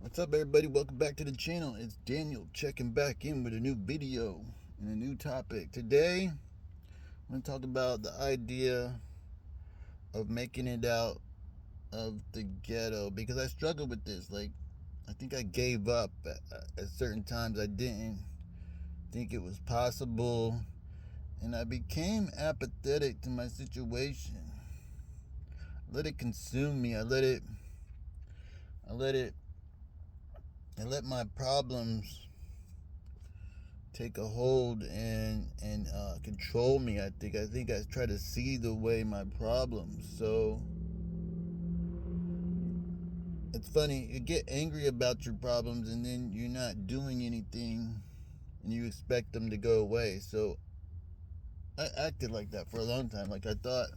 What's up, everybody? Welcome back to the channel. It's Daniel checking back in with a new video and a new topic. Today, I'm going to talk about the idea of making it out of the ghetto because I struggled with this. I think I gave up at certain times. I didn't think it was possible, and I became apathetic to my situation. I let it consume me. I let it, I let my problems take a hold and control me. I think I try to see the way my problems. So it's funny, you get angry about your problems and then you're not doing anything and you expect them to go away. So I acted like that for a long time. Like I thought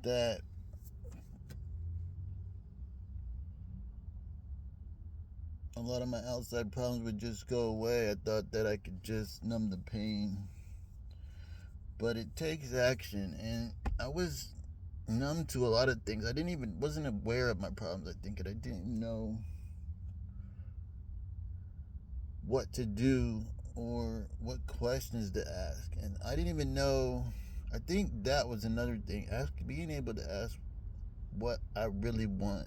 that a lot of my outside problems would just go away. I thought that I could just numb the pain, but it takes action. And I was numb to a lot of things. I didn't even wasn't aware of my problems. I think, and I didn't know what to do or what questions to ask, and I didn't even know. I think that was another thing. Being able to ask what I really want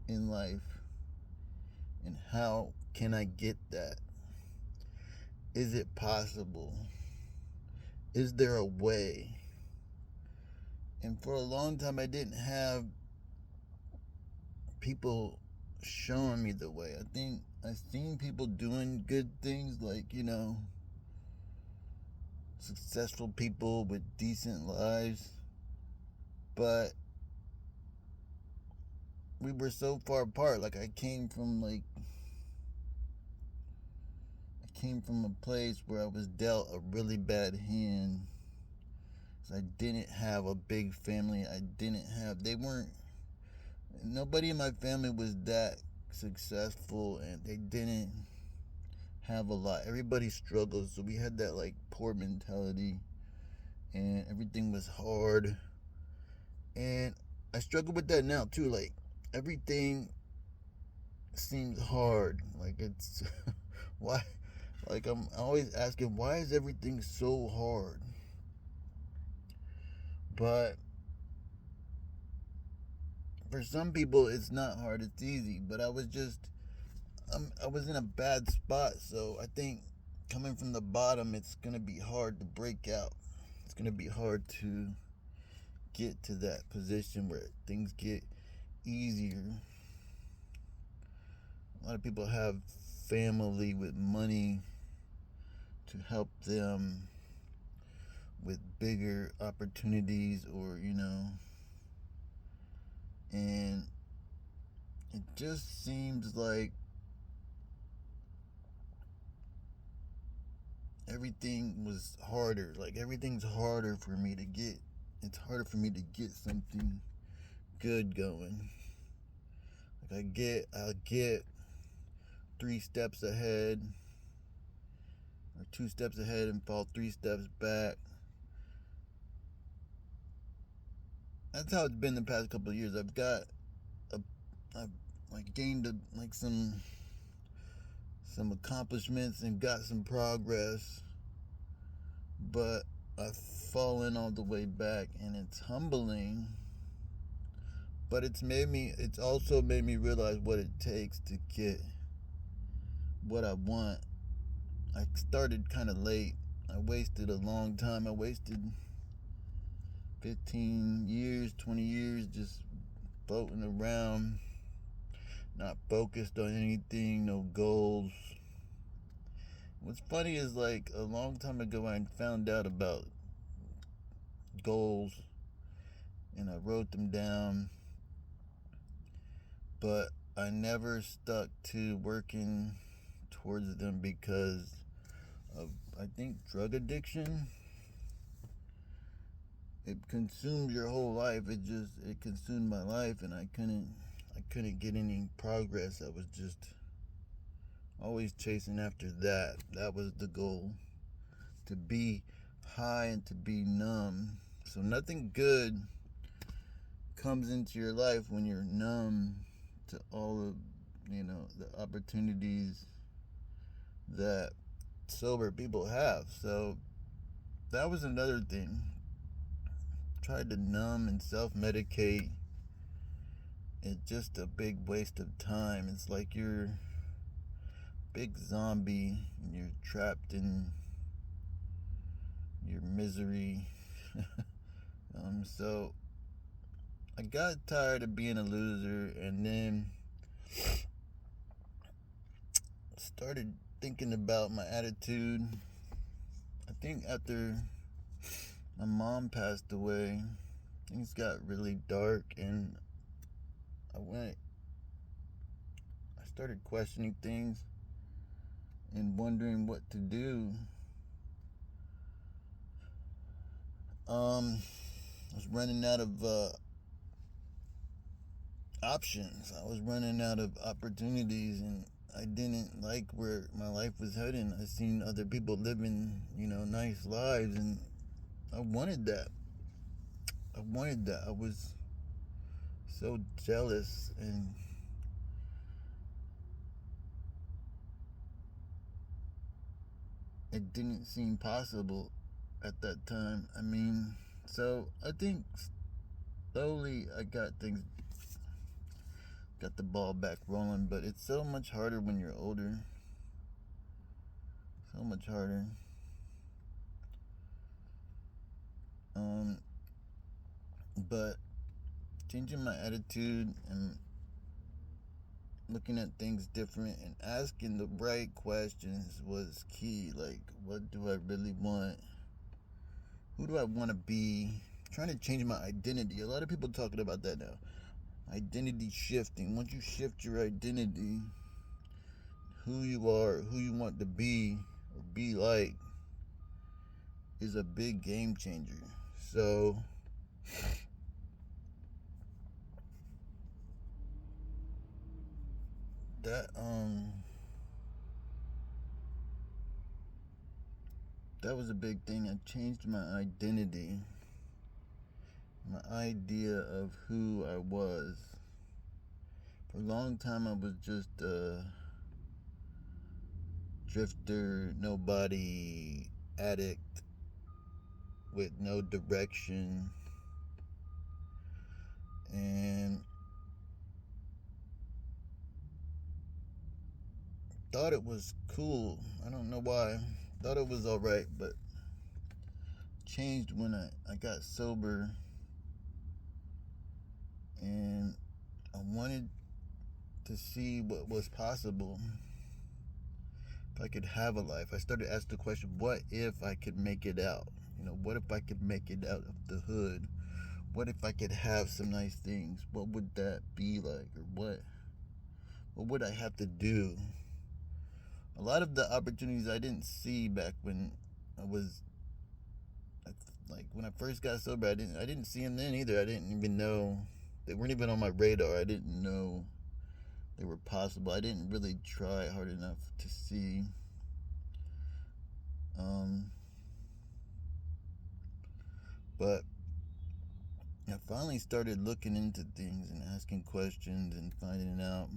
in life and how can I get that? Is it possible? Is there a way? And for a long time, I didn't have people showing me the way. I think I've seen people doing good things, like, successful people with decent lives, but we were so far apart. I came from a place where I was dealt a really bad hand. So I didn't have a big family. They weren't, nobody in my family was that successful, and they didn't have a lot. Everybody struggled, so we had that like poor mentality, and everything was hard. And I struggle with that now too. Like everything seems hard. Like it's why, like I'm always asking, why is everything so hard? But for some people it's not hard, it's easy. But I was in a bad spot. So I think coming from the bottom, it's going to be hard to break out. It's going to be hard to get to that position where things get easier. A lot of people have family with money to help them with bigger opportunities, or and it just seems like everything was harder. Like everything's harder for me to get. It's harder for me to get something good going. Like I'll get 3 steps ahead or 2 steps ahead and fall 3 steps back. That's how it's been the past couple of years. I've like gained like some accomplishments and got some progress, but I've fallen all the way back, and it's humbling. But it's also made me realize what it takes to get what I want. I started kind of late. I wasted a long time. I wasted 15 years, 20 years just floating around, not focused on anything, no goals. What's funny is like a long time ago I found out about goals and I wrote them down, but I never stuck to working towards them because of, I think, drug addiction. It consumes your whole life. It consumed my life, and I couldn't get any progress. I was just always chasing after that. That was the goal, to be high and to be numb. So nothing good comes into your life when you're numb to all of the opportunities that sober people have. So that was another thing. Tried to numb and self-medicate. It's just a big waste of time. It's like you're a big zombie and you're trapped in your misery. So I got tired of being a loser, and then started thinking about my attitude. I think after my mom passed away, things got really dark, and I started questioning things and wondering what to do. I was running out of options. I was running out of opportunities, and I didn't like where my life was heading. I seen other people living, nice lives, and I wanted that. I was so jealous, and it didn't seem possible at that time. So I think slowly I got the ball back rolling, but it's so much harder when you're older. So much harder. But changing my attitude and looking at things different and asking the right questions was key. Like, what do I really want? Who do I want to be? Trying to change my identity. A lot of people talking about that now. Identity shifting. Once you shift your identity, who you are, who you want to be or be like, is a big game changer. So that that was a big thing. I changed my identity, my idea of who I was. For a long time, I was just a drifter, nobody, addict with no direction, and thought it was cool. I don't know why. Thought it was alright, but changed when I got sober, and I wanted to see what was possible. If I could have a life. I started to ask the question, what if I could make it out? What if I could make it out of the hood? What if I could have some nice things? What would that be like? Or what would I have to do? A lot of the opportunities I didn't see back when I was like when I first got sober. I didn't see them then either. I didn't even know they weren't even on my radar. I didn't know they were possible. I didn't really try hard enough to see. But I finally started looking into things and asking questions and finding out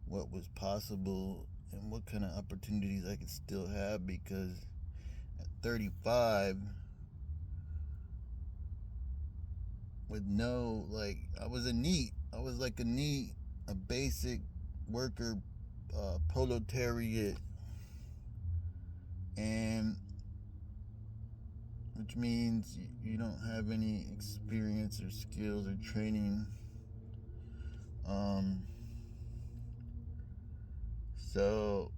what was possible and what kind of opportunities I could still have, because at 35, with no, I was like a basic worker, proletariat, and which means you don't have any experience or skills or training. So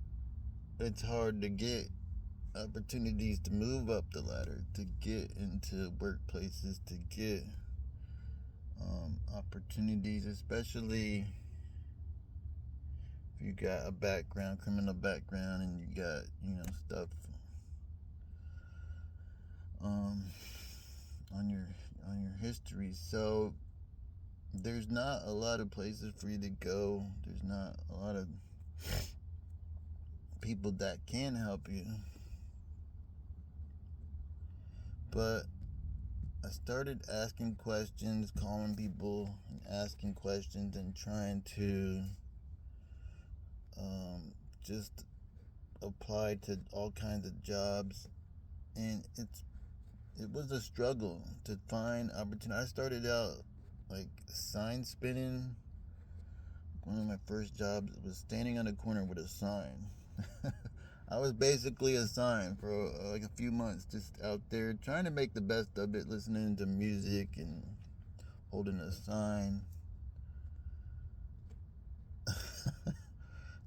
it's hard to get opportunities to move up the ladder, to get into workplaces, to get opportunities, especially if you got a criminal background, and you got, stuff on your history. So there's not a lot of places for you to go. There's not a lot of people that can help you. But I started asking questions, calling people and asking questions, and trying to just applied to all kinds of jobs, and it was a struggle to find opportunity. I started out like sign spinning. One of my first jobs was standing on a corner with a sign. I was basically a sign for like a few months, just out there trying to make the best of it, listening to music and holding a sign,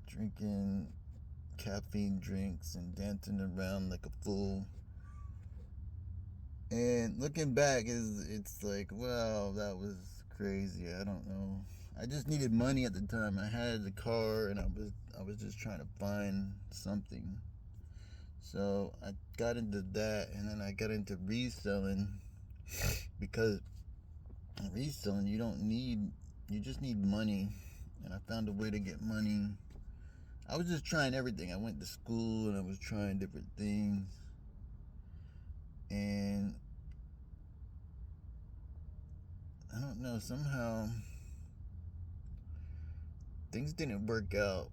drinking caffeine drinks and dancing around like a fool. And looking back, it's like, wow, that was crazy. I don't know. I just needed money at the time. I had a car, and I was just trying to find something. So I got into that, and then I got into reselling because reselling you just need money, and I found a way to get money. I was just trying everything. I went to school and I was trying different things, and I don't know, somehow things didn't work out.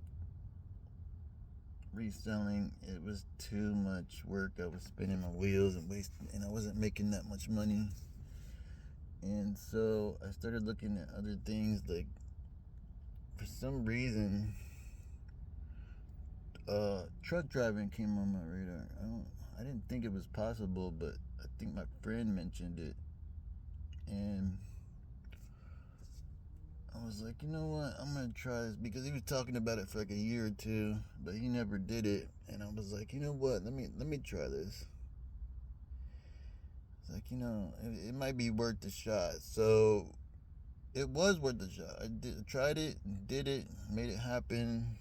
Reselling, it was too much work. I was spinning my wheels and I wasn't making that much money. And so I started looking at other things. Like, for some reason, truck driving came on my radar. I didn't think it was possible, but I think my friend mentioned it, and I was like, you know what, I'm gonna try this, because he was talking about it for like a year or two, but he never did it. And I was like, you know what, let me try this. It's like, it might be worth the shot. So it was worth the shot. Tried it, did it, made it happen,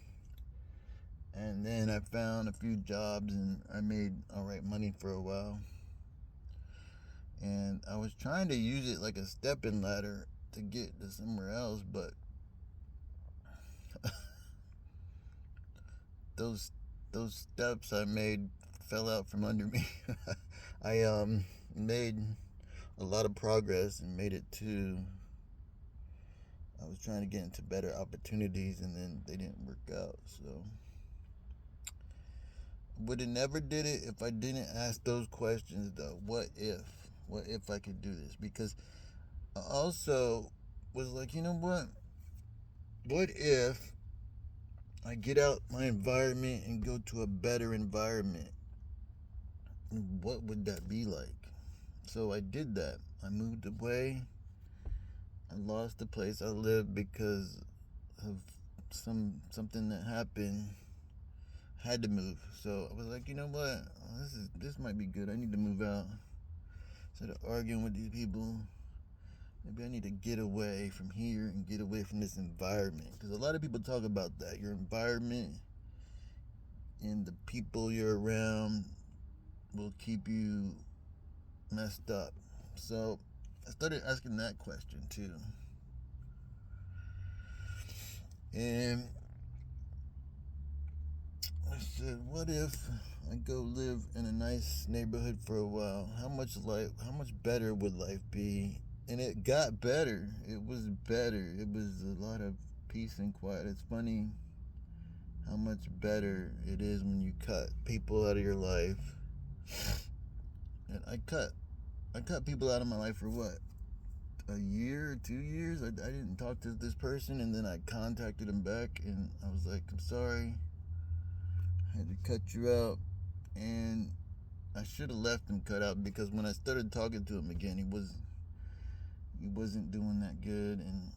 and then I found a few jobs and I made all right money for a while. And I was trying to use it like a stepping ladder to get to somewhere else, but those steps I made fell out from under me. I made a lot of progress and made it to. I was trying to get into better opportunities, and then they didn't work out. So would have never did it if I didn't ask those questions though. What if I could do this? Because I also was like, you know what if I get out my environment and go to a better environment? What would that be like? So I did that. I moved away. I lost the place I lived because of something that happened. Had to move. So I was like, you know what? This might be good. I need to move out. Instead of arguing with these people, maybe I need to get away from here and get away from this environment. Because a lot of people talk about that. Your environment and the people you're around will keep you messed up. So I started asking that question too. And I said, what if I go live in a nice neighborhood for a while? How much better would life be? And it got better. It was better. It was a lot of peace and quiet. It's funny how much better it is when you cut people out of your life. And I cut people out of my life for what? A year or 2 years? I didn't talk to this person, and then I contacted him back, and I was like, I'm sorry. I had to cut you out. And I should have left him cut out, because when I started talking to him again, he wasn't doing that good, and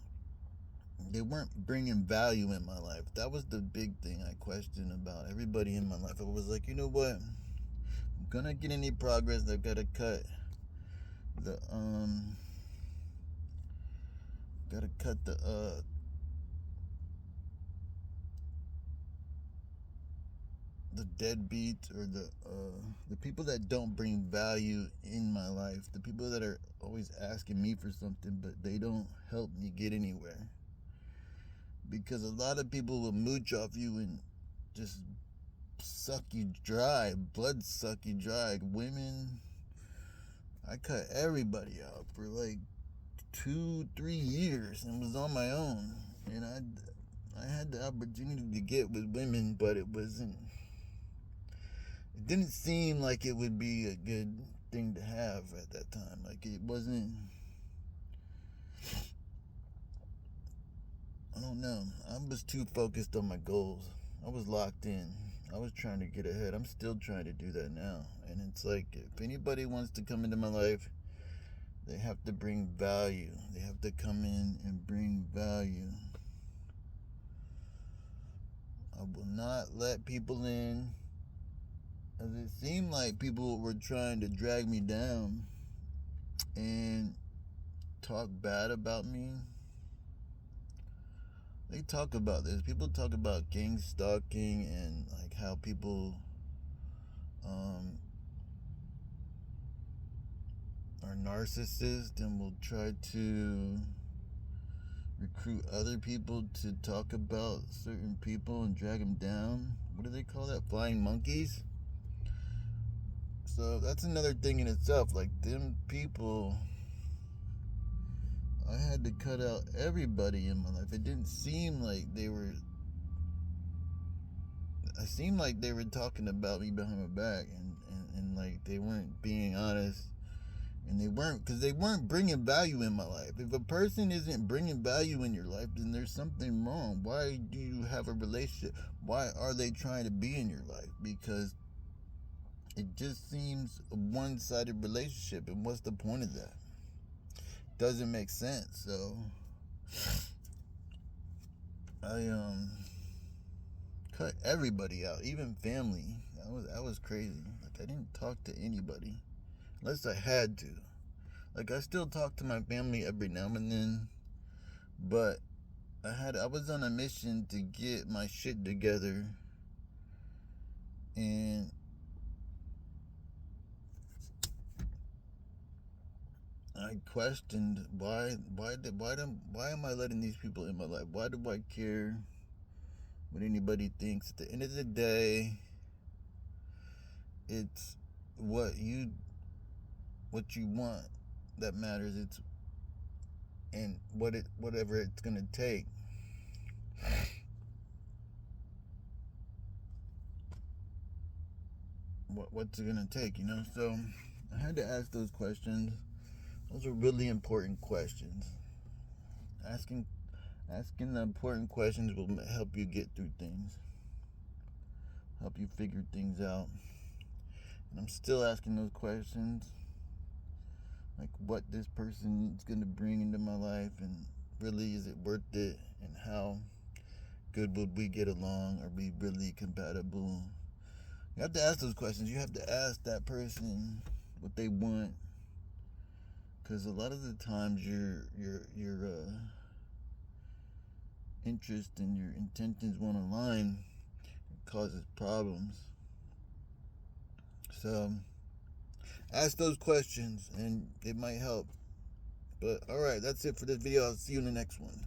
they weren't bringing value in my life. That was the big thing I questioned about everybody in my life. I was like, you know what? I'm gonna get any progress. I've got to cut the the deadbeats, or the people that don't bring value in my life, the people that are always asking me for something but they don't help me get anywhere. Because a lot of people will mooch off you and just suck you dry, blood suck you dry. Women, I cut everybody out for like 2-3 years and was on my own, and I had the opportunity to get with women, but it didn't seem like it would be a good thing to have at that time. Like, it wasn't, I don't know. I was too focused on my goals. I was locked in. I was trying to get ahead. I'm still trying to do that now. And it's like, if anybody wants to come into my life, they have to bring value. They have to come in and bring value. I will not let people in, as it seemed like people were trying to drag me down and talk bad about me. They talk about this. People talk about gang stalking and like how people are narcissists and will try to recruit other people to talk about certain people and drag them down. What do they call that? Flying monkeys? So that's another thing in itself. Like, them people, I had to cut out everybody in my life. It didn't seem like they were. It seemed like they were talking about me behind my back, and like they weren't being honest. And they weren't bringing value in my life. If a person isn't bringing value in your life, then there's something wrong. Why do you have a relationship? Why are they trying to be in your life? Because it just seems a one-sided relationship. And what's the point of that? Doesn't make sense. So I cut everybody out, even family. That was crazy. Like, I didn't talk to anybody unless I had to. Like, I still talk to my family every now and then, but I was on a mission to get my shit together, and I questioned why am I letting these people in my life? Why do I care what anybody thinks? At the end of the day, it's what you want that matters. It's and whatever it's gonna take. What's it gonna take, So I had to ask those questions. Those are really important questions. Asking the important questions will help you get through things, help you figure things out. And I'm still asking those questions, like what this person is going to bring into my life, and really, is it worth it, and how good would we get along? Are we really compatible? You have to ask those questions. You have to ask that person what they want, because a lot of the times your interest and your intentions won't align. It causes problems. So ask those questions and it might help. But alright, that's it for this video. I'll see you in the next one.